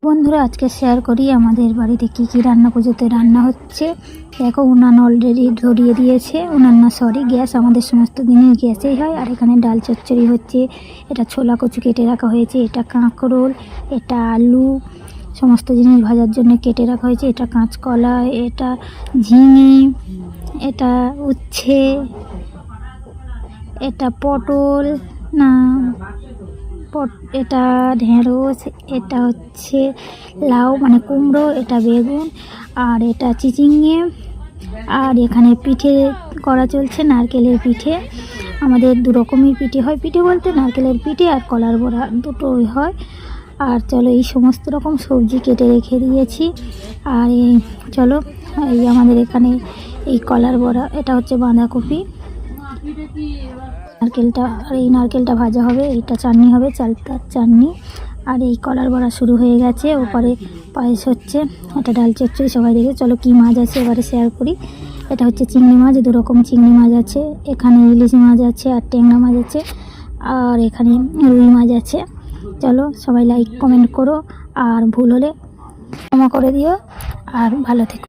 বন্ধুরা, আজকে শেয়ার করি আমাদের বাড়িতে কি কি রান্না পুজোতে রান্না হচ্ছে। দেখো, উনান অলরেডি ধরিয়ে দিয়েছে। উনান না, সরি, গ্যাস। আমাদের সমস্ত দিনই গ্যাসেই হয়। আর এখানে ডাল চচ্চড়ি হচ্ছে, এটা ছোলা কচু কেটে রাখা হয়েছে, এটা কাঁকরোল, এটা আলু, সমস্ত জিনিস ভাজার জন্য কেটে রাখা হয়েছে, এটা কাঁচকলা, এটা ঝিঙে, এটা উচ্ছে, এটা পটল না, এটা ঢেঁড়স, এটা হচ্ছে লাউ মানে কুমড়ো, এটা বেগুন, আর এটা চিচিঙে। আর এখানে পিঠে করা চলছে, নারকেলের পিঠে। আমাদের দু রকমের পিঠে হয়, পিঠে বলতে নারকেলের পিঠে আর কলার বড়া, দুটোই হয়। আর চলো, এই সমস্ত রকম সবজি কেটে রেখে দিয়েছি। আর এই চলো, এই আমাদের এখানে এই কলার বড়া, এটা হচ্ছে বাঁধাকপি, নারকেলটা, আর এই নারকেলটা ভাজা হবে, এইটা চাটনি হবে, চালতার চাটনি। আর এই কলার বড়া শুরু হয়ে গেছে, ওপরে পায়েস হচ্ছে, এটা ডাল চচ্চড়ি সবাই দেখে। চলো, কি মাছ আছে এবারে শেয়ার করি। এটা হচ্ছে চিংড়ি মাছ, দু রকম চিংড়ি মাছ আছে, এখানে ইলিশ মাছ আছে, আর ট্যাংরা মাছ আছে, আর এখানে রুই মাছ আছে। চলো, সবাই লাইক কমেন্ট করো, আর ভুল হলে ক্ষমা করে দিও, আর ভালো থেকো।